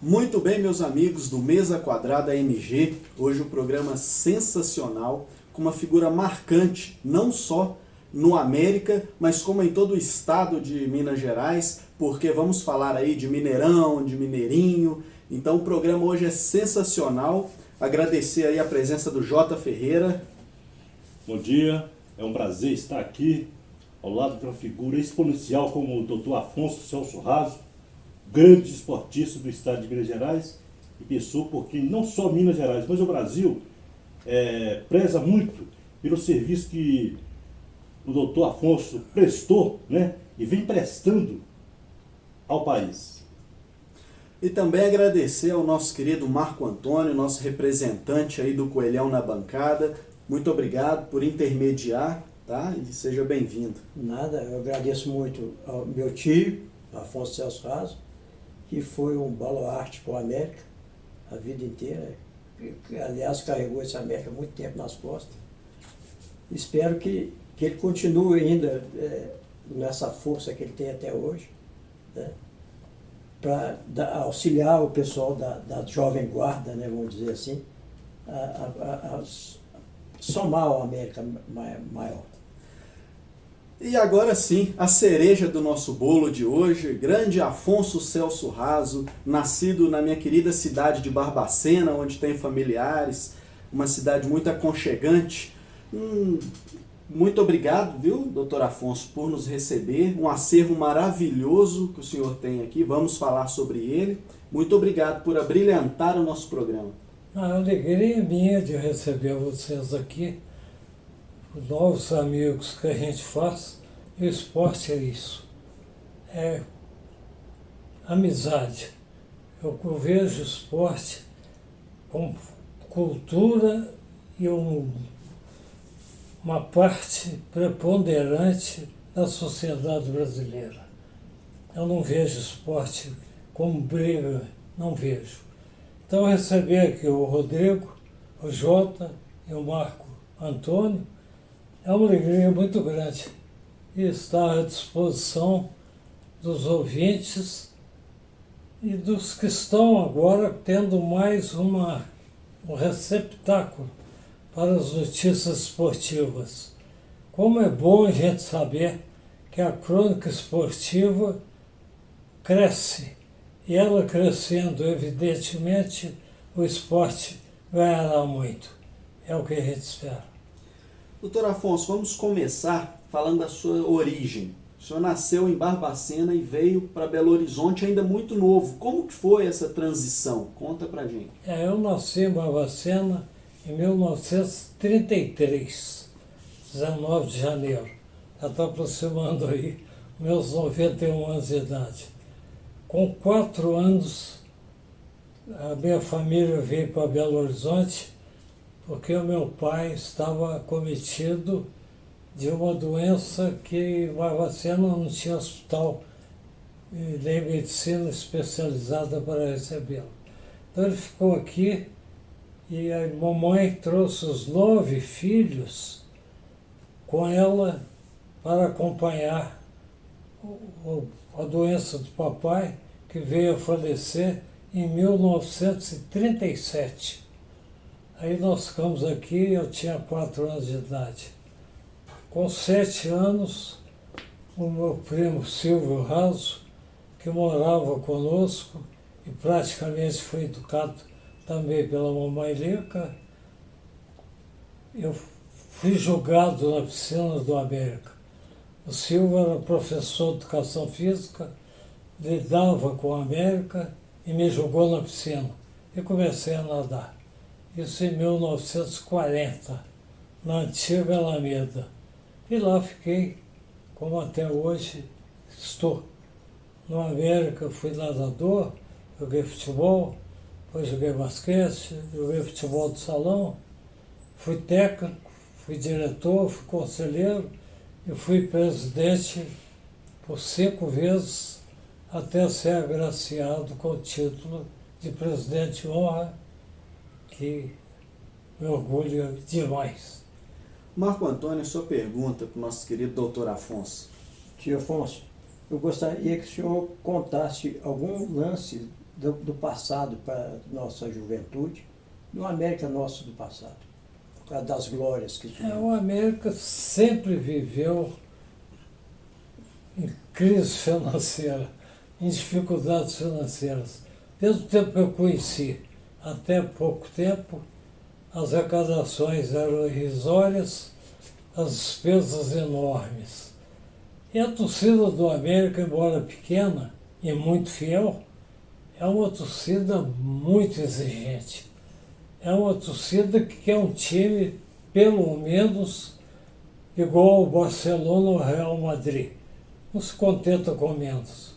Muito bem, meus amigos do Mesa Quadrada MG, hoje um programa sensacional, com uma figura marcante, não só no América, mas como em todo o estado de Minas Gerais, porque vamos falar aí de Mineirão, de Mineirinho, então o programa hoje é sensacional. Agradecer aí a presença do Jota Ferreira. Bom dia, é um prazer estar aqui ao lado de uma figura exponencial como o Dr. Afonso Celso Raso, grande esportista do estado de Minas Gerais e pessoa por quem não só Minas Gerais, mas o Brasil preza muito pelo serviço que o Dr. Afonso prestou, e vem prestando ao país. E também agradecer ao nosso querido Marco Antônio, nosso representante aí do Coelhão na bancada. Muito obrigado por intermediar, tá? E seja bem-vindo. Nada, eu agradeço muito ao meu tio, Afonso Celso Raso, que foi um baluarte para o América a vida inteira. Aliás, carregou esse América muito tempo nas costas. Espero que ele continue ainda nessa força que ele tem até hoje, né, para auxiliar o pessoal da Jovem Guarda, né, vamos dizer assim, a somar ao América maior. E agora sim, a cereja do nosso bolo de hoje, grande Afonso Celso Raso, nascido na minha querida cidade de Barbacena, onde tem familiares, uma cidade muito aconchegante. Muito obrigado, viu, doutor Afonso, por nos receber, um acervo maravilhoso que o senhor tem aqui, vamos falar sobre ele. Muito obrigado por abrilhantar o nosso programa. A alegria é minha de receber vocês aqui, os novos amigos que a gente faz, e o esporte é isso, é amizade. Eu vejo o esporte como cultura e uma parte preponderante da sociedade brasileira. Eu não vejo esporte como briga, não vejo. Então receber aqui o Rodrigo, o Jota e o Marco Antônio é uma alegria muito grande e estar à disposição dos ouvintes e dos que estão agora tendo mais um receptáculo para as notícias esportivas. Como é bom a gente saber que a crônica esportiva cresce, e ela crescendo, evidentemente, o esporte ganhará muito. É o que a gente espera. Doutor Afonso, vamos começar falando da sua origem. O senhor nasceu em Barbacena e veio para Belo Horizonte ainda muito novo. Como que foi essa transição? Conta pra gente. Eu nasci em Barbacena em 1933, 19 de janeiro. Já está aproximando aí meus 91 anos de idade. Com 4 anos, a minha família veio para Belo Horizonte porque o meu pai estava acometido de uma doença que em Barbacena não tinha hospital nem medicina especializada para recebê-lo. Então ele ficou aqui e a mamãe trouxe os 9 filhos com ela para acompanhar a doença do papai, que veio a falecer em 1937. Aí nós ficamos aqui, eu tinha 4 anos de idade. Com 7 anos, o meu primo Silvio Raso, que morava conosco e praticamente foi educado também pela mamãe Lica, eu fui jogado na piscina do América. O Silvio era professor de educação física, lidava com a América e me jogou na piscina. E comecei a nadar. Isso em 1940, na antiga Alameda. E lá fiquei, como até hoje estou. No América fui nadador, joguei futebol, depois joguei basquete, joguei futebol de salão, fui técnico, fui diretor, fui conselheiro e fui presidente por 5 vezes até ser agraciado com o título de presidente de honra, que me orgulha demais. Marco Antônio, sua pergunta para o nosso querido doutor Afonso. Tio Afonso, eu gostaria que o senhor contasse algum lance do passado para a nossa juventude, e o América nosso do passado, por causa das glórias que tivemos. O América sempre viveu em crise financeira, em dificuldades financeiras. Desde o tempo que eu conheci, até pouco tempo, as arrecadações eram irrisórias, as despesas enormes. E a torcida do América, embora pequena e muito fiel, é uma torcida muito exigente. É uma torcida que quer um time, pelo menos, igual ao Barcelona ou ao Real Madrid. Não se contenta com menos.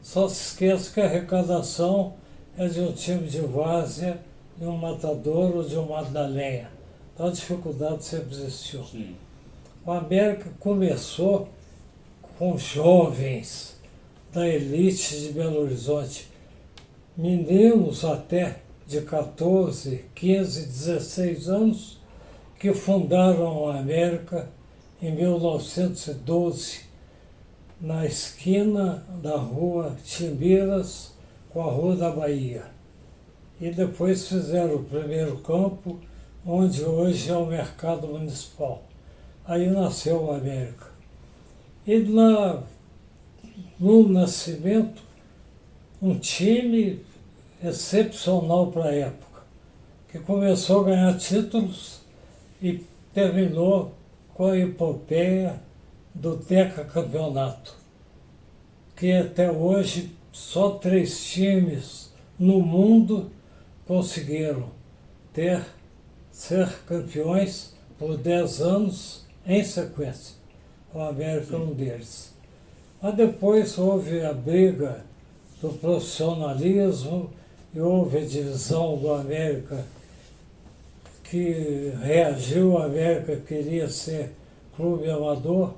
Só se esquece que a arrecadação é de um time de várzea, de um Matador ou de um Madalena. Então a dificuldade sempre existiu. Sim. O América começou com jovens da elite de Belo Horizonte, meninos até de 14, 15, 16 anos, que fundaram a América em 1912, na esquina da rua Timbiras com a Rua da Bahia. E depois fizeram o primeiro campo, onde hoje é o Mercado Municipal. Aí nasceu o América. E no nascimento, um time excepcional para a época, que começou a ganhar títulos e terminou com a epopeia do decacampeonato, que até hoje só 3 times no mundo conseguiram ser campeões por 10 anos em sequência. O América é um deles. Mas depois houve a briga do profissionalismo e houve a divisão do América, que reagiu. O América queria ser clube amador,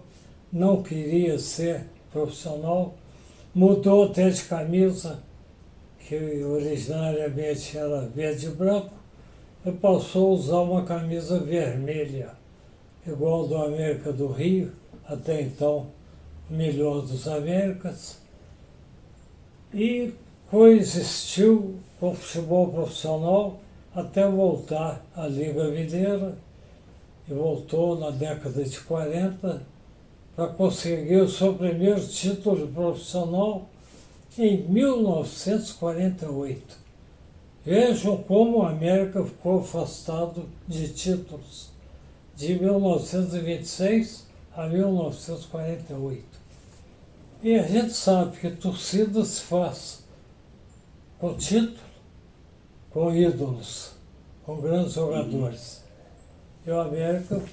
não queria ser profissional, mudou até de camisa, que originariamente era verde e branco, e passou a usar uma camisa vermelha, igual do América do Rio, até então o melhor dos Américas, e coexistiu com o futebol profissional até voltar à Liga Mineira, e voltou na década de 40 para conseguir o seu primeiro título profissional em 1948. Vejam como o América ficou afastado de títulos, de 1926 a 1948. E a gente sabe que torcida se faz com título, com ídolos, com grandes jogadores. E o América,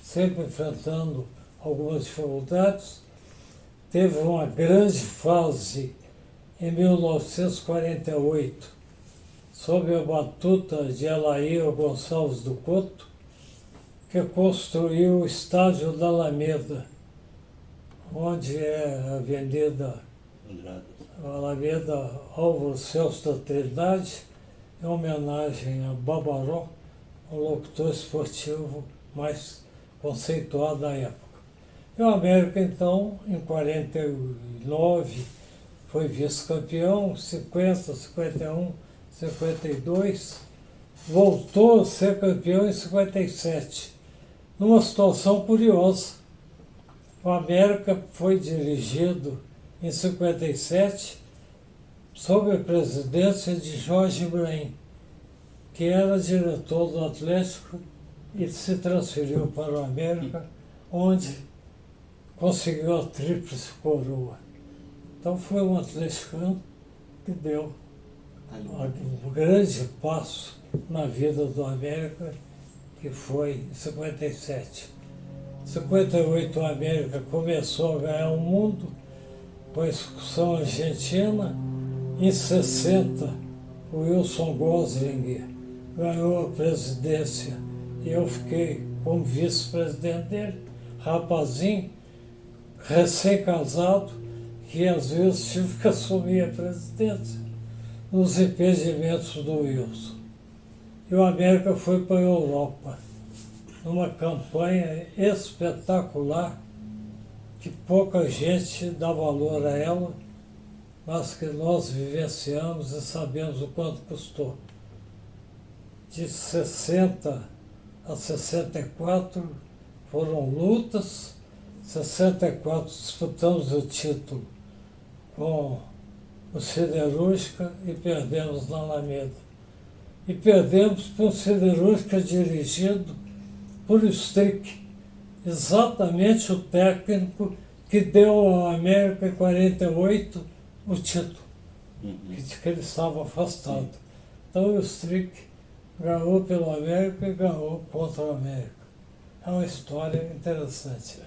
sempre enfrentando algumas dificuldades, teve uma grande fase em 1948, sob a batuta de Elair Gonçalves do Couto, que construiu o Estádio da Alameda, onde é a Avenida Alameda Álvaro Celso da Trindade, em homenagem a Babaró, um locutor esportivo mais conceituado da época. E o América, então, em 49, foi vice-campeão, 50, 51, 52, voltou a ser campeão em 57, numa situação curiosa. O América foi dirigido em 57 sob a presidência de Jorge Ibrahim, que era diretor do Atlético e se transferiu para o América, onde conseguiu a tríplice coroa. Então foi um atleticano que deu um grande passo na vida do América, que foi em 57. Em 58 o América começou a ganhar o mundo com a excursão argentina. Em 60 o Wilson Gosling ganhou a presidência e eu fiquei como vice-presidente dele, rapazinho, recém-casado, que às vezes tive que assumir a presidência nos impedimentos do Wilson. E o América foi para a Europa, numa campanha espetacular, que pouca gente dá valor a ela, mas que nós vivenciamos e sabemos o quanto custou. De 60 a 64 foram lutas, 64 disputamos o título com o Siderúrgica e perdemos na Alameda. E perdemos por um Siderúrgica dirigido por Strick, exatamente o técnico que deu ao América em 48 o título, que ele estava afastado. Então o Strick ganhou pelo América e ganhou contra o América. É uma história interessante.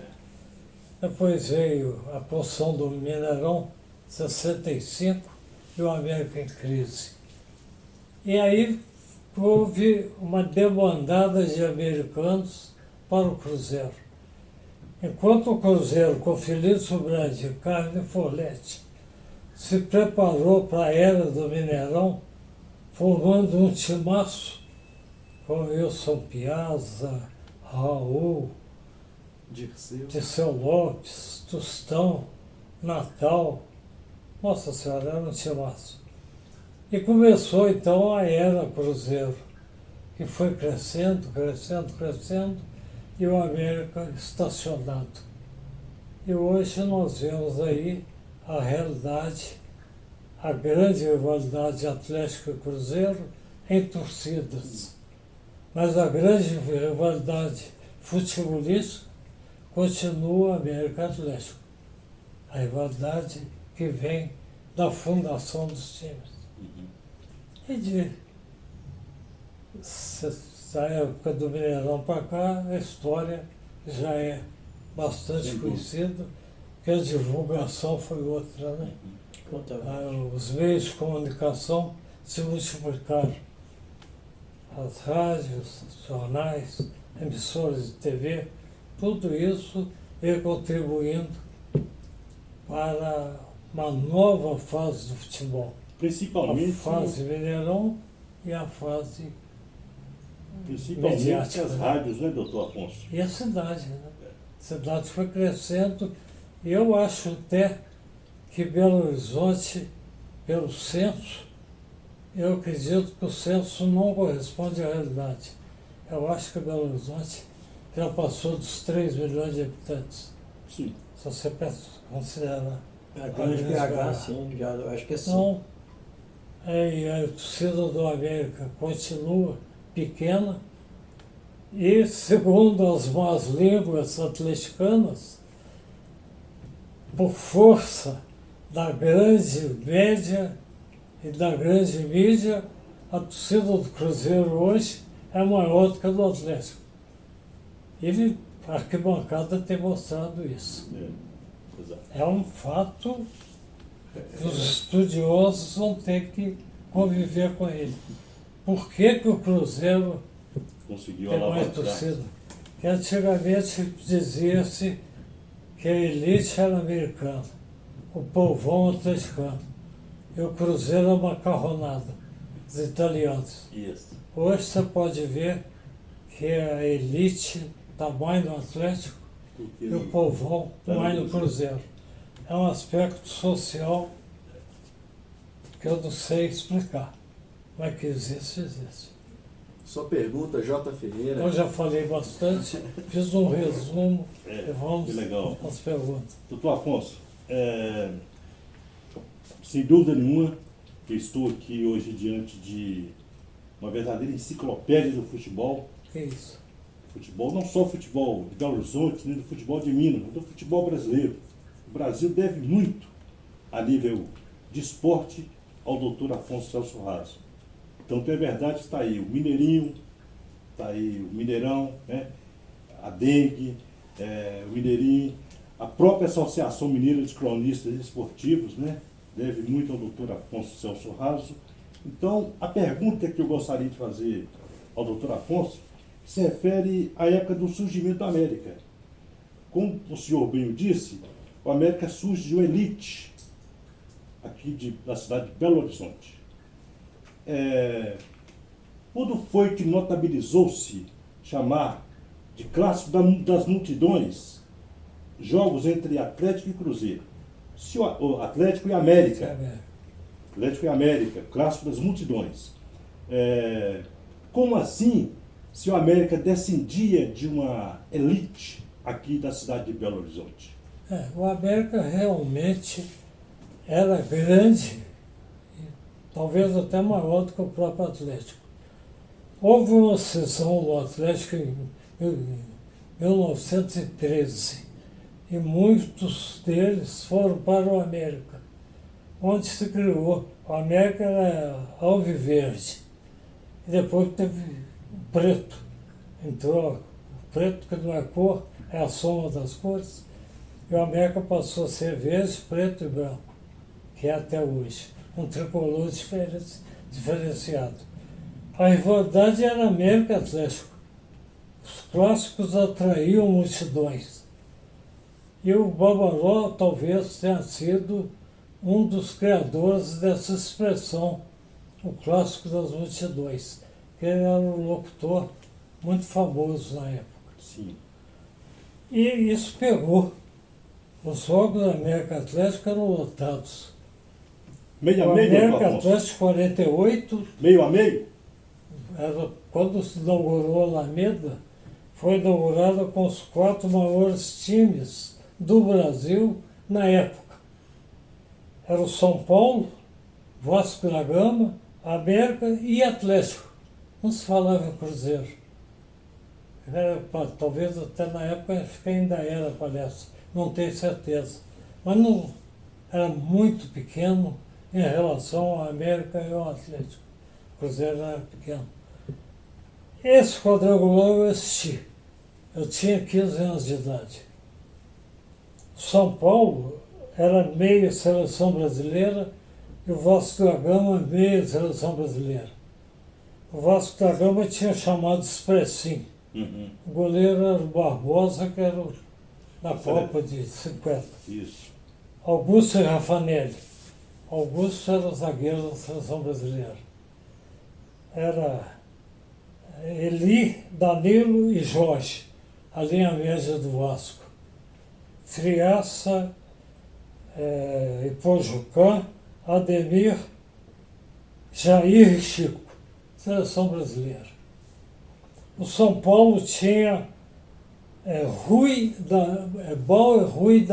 Depois veio a construção do Mineirão, 65, e o América em crise. E aí houve uma debandada de americanos para o Cruzeiro. Enquanto o Cruzeiro, com Felício Brandi e Carne Folletti, se preparou para a era do Mineirão, formando um timaço com Wilson Piazza, Raul, Dirceu Lopes, Tostão, Natal. Nossa Senhora, era um timaço. E começou então a era Cruzeiro, que foi crescendo, crescendo, crescendo, e o América estacionado. E hoje nós vemos aí a realidade, a grande rivalidade Atlético e Cruzeiro em torcidas. Mas a grande rivalidade futebolística continua América Atlético. A rivalidade que vem da fundação dos times. E da época do Mineirão para cá, a história já é bastante conhecida, que a divulgação foi outra, né? Os meios de comunicação se multiplicaram. As rádios, jornais, emissoras de TV, tudo isso vem contribuindo para uma nova fase do futebol. Principalmente a fase Mineirão e a fase principalmente mediática, as rádios, né, doutor Afonso? E a cidade, né? A cidade foi crescendo e eu acho até que Belo Horizonte, pelo censo, eu acredito que o censo não corresponde à realidade. Eu acho que Belo Horizonte já passou dos 3 milhões de habitantes. Sim. Se você considerar. A grande BH, sim, já, eu acho que é sim. Então, e a torcida do América continua pequena e, segundo as más línguas atleticanas, por força da grande média e da grande mídia, a torcida do Cruzeiro hoje é maior do que a do Atlético. E a arquibancada tem mostrado isso. Exato. É um fato que os estudiosos vão ter que conviver com ele. Por que que o Cruzeiro Conseguiu tem mais alavancar. torcida? Porque antigamente dizia-se que a elite era americana, o povão atleticano, e o Cruzeiro é macarronada, os italianos. Isso. Hoje você pode ver que a elite está mais no Atlético Porque e o povão tá no mais no Cruzeiro. Cruzeiro. É um aspecto social que eu não sei explicar, mas que existe, existe. Sua pergunta, J. Ferreira. Eu já falei bastante, fiz um resumo e vamos que legal. às perguntas. Doutor Afonso, sem dúvida nenhuma, eu estou aqui hoje diante de uma verdadeira enciclopédia do futebol. Que isso? Futebol, não só o futebol de Belo Horizonte, nem do futebol de Minas, mas do futebol brasileiro. O Brasil deve muito, a nível de esporte, ao doutor Afonso Celso Raso. Tanto é verdade que está aí o Mineirinho, está aí o Mineirão, né? A Dengue, o Mineirinho, a própria Associação Mineira de Cronistas Esportivos, né? Deve muito ao doutor Afonso Celso Raso. Então, a pergunta que eu gostaria de fazer ao doutor Afonso se refere à época do surgimento da América. Como o senhor bem o disse, o América surge de uma elite aqui da cidade de Belo Horizonte. Quando foi que notabilizou-se chamar de clássico das multidões jogos entre Atlético e Cruzeiro? Se o Atlético e América, É, Atlético e América, clássico das multidões. Como assim, se o América descendia de uma elite aqui da cidade de Belo Horizonte? o América realmente era grande, talvez até maior do que o próprio Atlético. Houve uma sessão do Atlético em 1913 e muitos deles foram para o América, onde se criou. O América era alviverde e depois teve o preto. Entrou o preto, que não é cor, é a soma das cores, e o América passou a ser verde, preto e branco, que é até hoje, um tricolor diferenciado. A rivalidade era América e Atlético. Os clássicos atraíam multidões. E o Babaló talvez tenha sido um dos criadores dessa expressão, o clássico das multidões. Ele era um locutor muito famoso na época. Sim. E isso pegou. Os jogos da América Atlético eram lotados. Meio O a meio, doutor América Afonso? Atlético 48, Meio a meio? quando se inaugurou a Alameda, foi inaugurada com os 4 maiores times do Brasil na época. Era o São Paulo, Vasco da Gama, América e Atlético. Não se falava em Cruzeiro. Talvez até na época acho que ainda era, parece. Não tenho certeza. Mas não era muito pequeno em relação ao América e ao Atlético. O Cruzeiro era pequeno. Esse quadrangular eu assisti. Eu tinha 15 anos de idade. São Paulo era meia seleção brasileira e o Vasco da Gama meia seleção brasileira. O Vasco da Gama tinha chamado Expressim. Uhum. O goleiro era o Barbosa, que era da Copa de 50. Isso. Augusto e Rafanelli. Augusto era o zagueiro da seleção brasileira. Era Eli, Danilo e Jorge, a linha média do Vasco. Friaça, Ipojucã, Ademir, Jair e Chico, seleção brasileira. O São Paulo tinha Bauer, Rui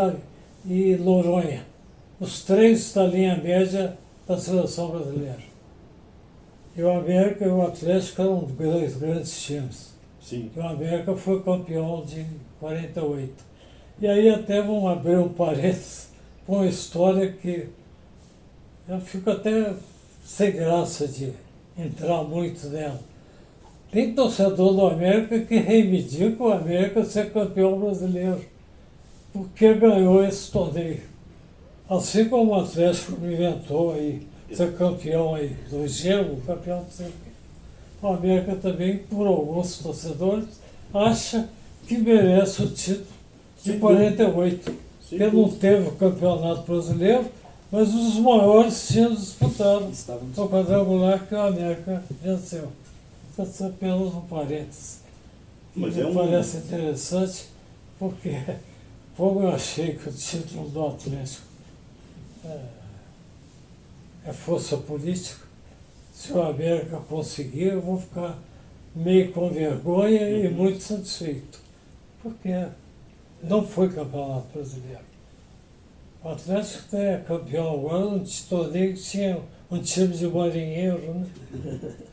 e Noronha, os 3 da linha média da seleção brasileira. E o América e o Atlético eram dois grandes times. Sim. E o América foi campeão de 48. E aí até vamos abrir um parênteses com uma história que eu fico até sem graça de entrar muito nela. Tem torcedor do América que reivindica o América ser campeão brasileiro, porque ganhou esse torneio. Assim como o Atlético inventou aí ser campeão aí do gelo, campeão do sempre. O América também, por alguns torcedores, acha que merece o título de 48. Porque não teve o campeonato brasileiro, mas os maiores times disputaram o quadrangular que o América venceu. Isso é apenas um parênteses. Mas Me parece interessante, porque como eu achei que o título do Atlético é força política, se o América conseguir, eu vou ficar meio com vergonha e muito satisfeito, porque não foi campeonato brasileiro. O Atlético é campeão agora num torneio que tinha um time de marinheiro, né?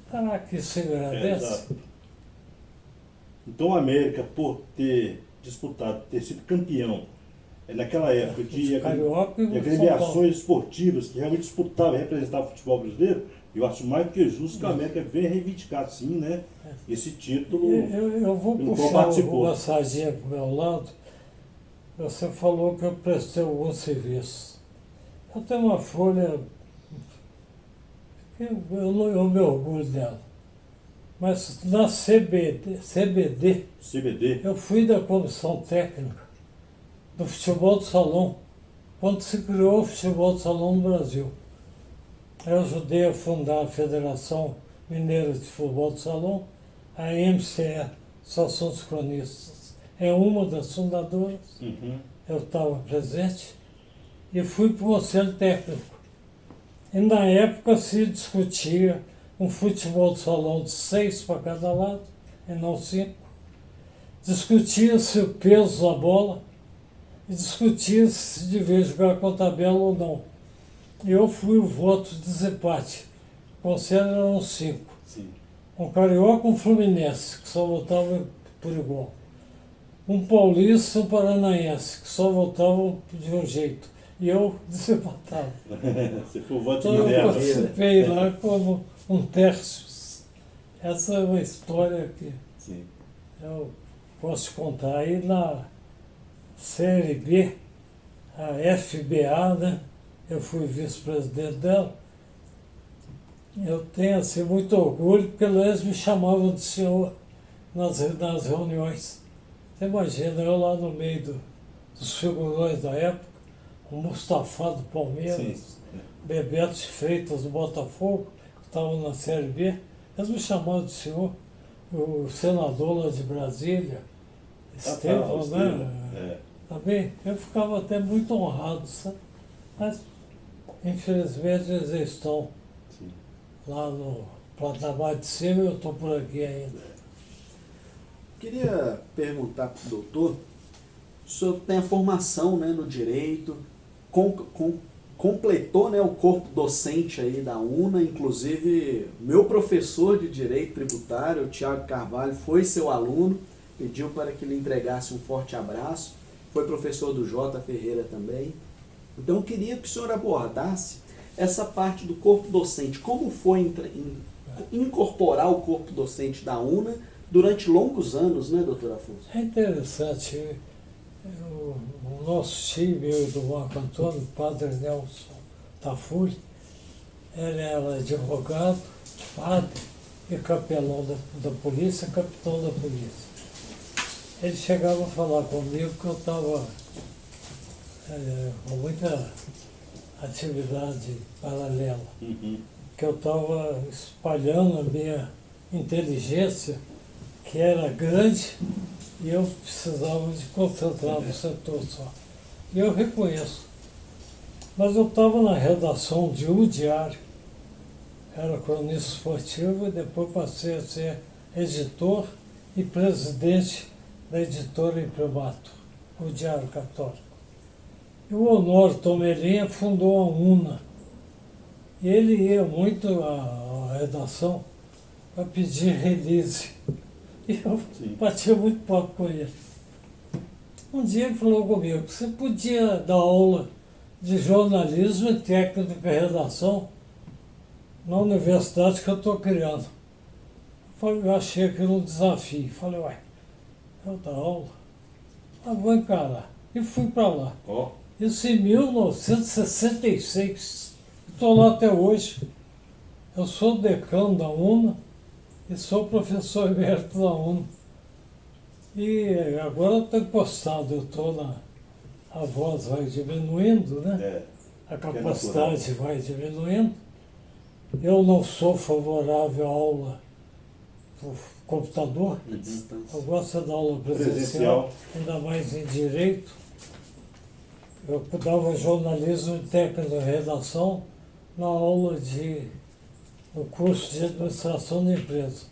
Caraca, isso agradece. Exato. Então a América, por ter disputado, ter sido campeão, naquela época de Carioca e agremiações esportivas que realmente disputavam e representavam o futebol brasileiro, eu acho mais do que justo que a América venha reivindicar, sim, né, esse título. Eu vou pelo qual puxar participou. uma sardinha para o meu lado. Você falou que eu prestei algum serviço. Eu tenho uma folha, eu me orgulho dela, mas na CBD, eu fui da comissão técnica do futebol de salão, quando se criou o futebol de salão no Brasil. Eu ajudei a fundar a Federação Mineira de Futebol de Salão, a MCE, Associação dos Cronistas. É uma das fundadoras, Uhum. eu estava presente, e fui para o conselho técnico. E na época se discutia um futebol de salão de 6 para cada lado, e não 5. Discutia-se o peso da bola e discutia-se se devia jogar com tabela ou não. Eu fui o voto de desempate. O conselho eram 5. Sim. Um carioca e um fluminense, que só votava por igual. Um paulista e um paranaense, que só votavam de um jeito. E eu desempatava. Você foi o voto Então eu interno. participei lá como um terços. Essa é uma história que Sim. eu posso contar. Aí na Série B, a FBA, né? Eu fui vice-presidente dela. Eu tenho assim, muito orgulho, porque eles me chamavam de senhor nas reuniões. Você imagina, eu lá no meio dos figurões da época, o Mustafa do Palmeiras, Sim. Bebeto de Freitas do Botafogo, que estavam na Série B, eles me chamavam de senhor, o senador lá de Brasília, Estevão, né? É. Também, eu ficava até muito honrado, sabe? Mas, infelizmente, eles estão Sim. lá no patamar de cima e eu estou por aqui ainda. Queria perguntar para o doutor, o senhor tem a formação, né, no direito, completou, né, o corpo docente aí da UNA, inclusive meu professor de Direito Tributário, o Tiago Carvalho, foi seu aluno, pediu para que lhe entregasse um forte abraço, foi professor do J. Ferreira também. Então eu queria que o senhor abordasse essa parte do corpo docente, como foi incorporar o corpo docente da UNA durante longos anos, né, doutor Afonso? É interessante, o nosso time, eu e do Marco Antônio, o padre Nelson Tafuri, ele era advogado, padre e capelão da polícia, capitão da polícia. Ele chegava a falar comigo que eu estava com muita atividade paralela, que eu estava espalhando a minha inteligência, que era grande, e eu precisava de concentrar no setor só. E eu reconheço. Mas eu estava na redação de um diário, era cronista esportivo, e depois passei a ser editor e presidente da editora Imprimatur, o Diário Católico. E o Honório Tomelinha fundou a UNA. E ele ia muito à redação para pedir release. E eu batia muito papo com ele. Um dia ele falou comigo, você podia dar aula de jornalismo e técnica e redação na universidade que eu estou criando. Eu achei aquilo um desafio. Falei, uai, eu dar aula? Mas vou encarar. E fui para lá. Ó. Isso em 1966. Estou lá até hoje. Eu sou decano da UNA e sou professor emérito da UNA. E agora eu estou encostado, eu estou na... A voz vai diminuindo, né? A capacidade vai diminuindo. Eu não sou favorável à aula por computador. Eu gosto da aula presencial, ainda mais em direito. Eu dava jornalismo e técnico de redação na aula no curso de administração de empresa.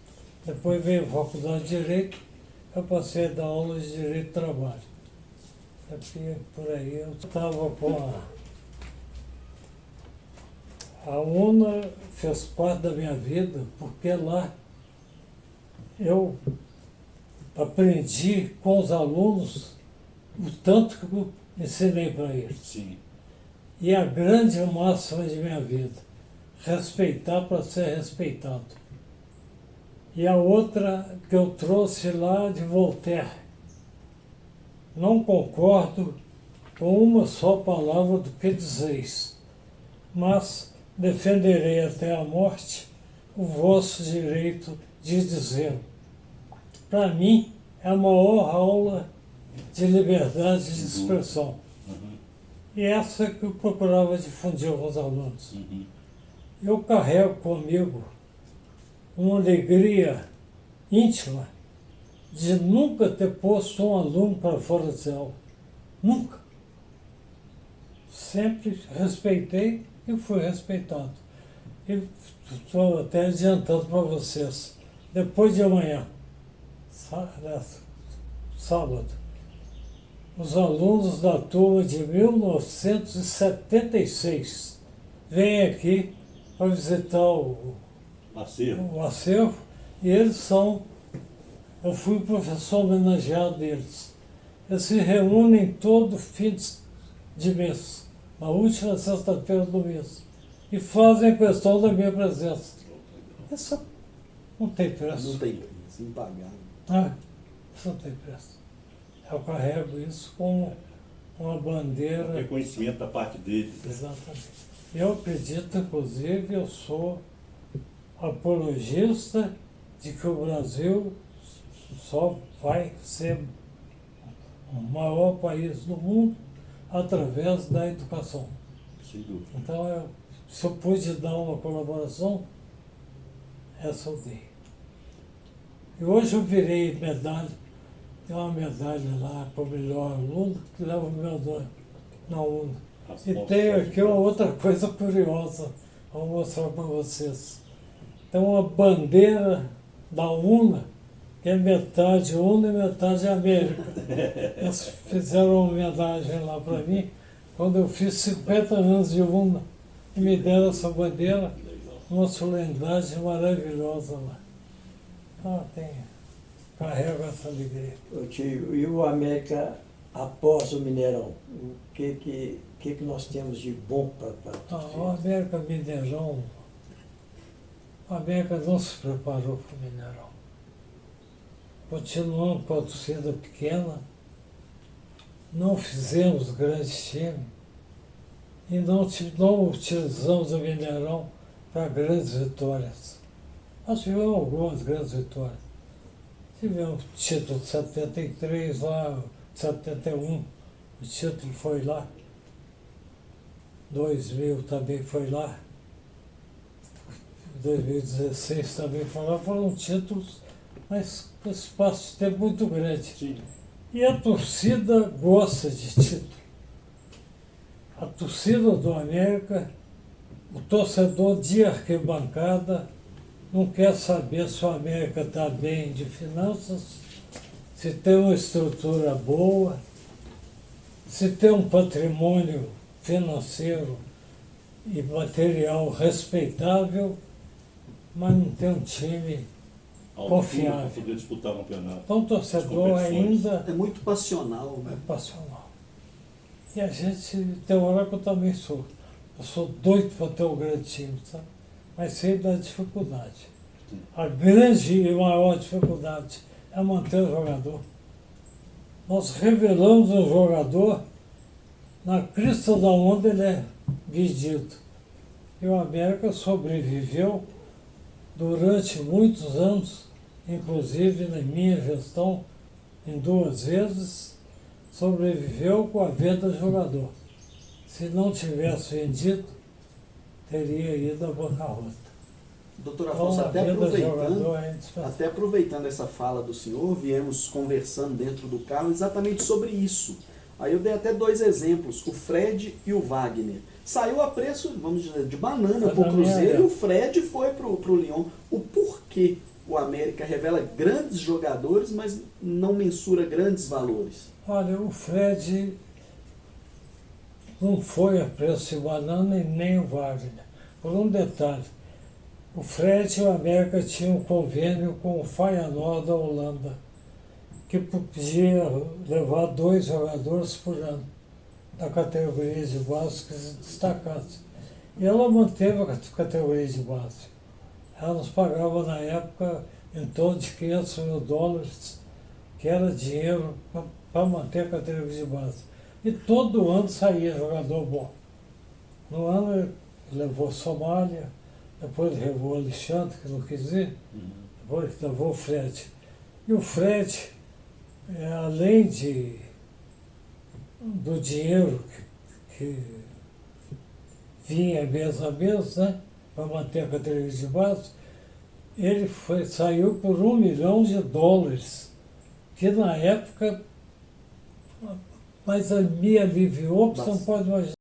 Depois veio a faculdade de Direito, eu passei a dar aula de Direito do Trabalho. Por aí eu estava com a UNA fez parte da minha vida, porque lá eu aprendi com os alunos o tanto que eu ensinei para eles. Sim. E a grande máxima de minha vida, respeitar para ser respeitado. E a outra que eu trouxe lá de Voltaire, não concordo com uma só palavra do que dizeis, mas defenderei até a morte o vosso direito de dizer. Para mim, é a maior aula de liberdade de expressão. E essa que eu procurava difundir com os alunos. Eu carrego comigo uma alegria íntima de nunca ter posto um aluno para fora de aula. Nunca. sempre respeitei e fui respeitado. E estou até adiantando para vocês, depois de amanhã, sábado, os alunos da turma de 1976 vêm aqui para visitar o acervo, e eles são, eu fui professor homenageado deles. Eles se reúnem todo fim de mês, na última sexta-feira do mês, e fazem questão da minha presença. Isso não tem preço. Não tem preço, impagável. Isso não tem preço. Eu carrego isso como uma bandeira. Reconhecimento da parte deles. Exatamente. Eu acredito, inclusive, eu sou apologista de que o Brasil só vai ser o maior país do mundo através da educação. Sem dúvida. Então, se eu pude dar uma colaboração, essa eu dei. E hoje eu virei medalha, tem uma medalha lá para o melhor aluno que leva o meu nome na UNA. E tenho aqui uma outra coisa curiosa, vou mostrar para vocês. Tem uma bandeira da UNA, que é metade UNA e metade América. Eles fizeram uma homenagem lá para mim, quando eu fiz 50 anos de UNA, e me deram essa bandeira, uma solenidade maravilhosa lá. Carrego essa alegria. Ô tio, e o América após o Mineirão? O que nós temos de bom para O América Mineirão, a América não se preparou para o Mineirão. Continuamos com a torcida pequena, não fizemos grandes times e não utilizamos o Mineirão para grandes vitórias. Nós tivemos algumas grandes vitórias. Tivemos o título de 73 lá, 71, o título foi lá. 2000 também foi lá. 2016 também foi lá. Foram títulos, mas com espaço de tempo muito grande. Sim. E a torcida gosta de título. A torcida do América, o torcedor de arquibancada, não quer saber se o América está bem de finanças, se tem uma estrutura boa, se tem um patrimônio financeiro e material respeitável, mas não tem um time confiável. Para poder disputar o campeonato. Então o torcedor ainda É muito passional, é né? passional. E a gente, tem hora que eu também sou. Eu sou doido para ter um grande time, sabe? Mas sei da dificuldade. A grande e maior dificuldade é manter o jogador. Nós revelamos um jogador, na crista da onda ele é vendido. E o América sobreviveu durante muitos anos, inclusive na minha gestão, em 2 vezes, sobreviveu com a venda de jogador. Se não tivesse vendido, teria ido à bancarrota. Doutor Afonso, Então, até aproveitando essa fala do senhor, viemos conversando dentro do carro exatamente sobre isso. Aí eu dei até 2 exemplos, o Fred e o Wagner. Saiu a preço, vamos dizer, de banana para o Cruzeiro e o Fred foi para o Lyon. O porquê o América revela grandes jogadores, mas não mensura grandes valores? Olha, o Fred não foi a preço de banana e nem o Wagner. Por um detalhe, o Fred e o América tinham um convênio com o Feyenoord da Holanda, que podia levar 2 jogadores por ano da categoria de base que se destacasse. E ela manteve a categoria de base. Ela nos pagava na época em torno de $500 mil, que era dinheiro para manter a categoria de base. E todo ano saía jogador bom. No ano ele levou Somália, depois levou Alexandre, que não quis ir, depois levou o Fred. E o Fred, além do dinheiro que vinha mês a mês, né, para manter a categoria de base, ele saiu por $1 milhão, que na época, mas me aliviou, porque você não pode imaginar.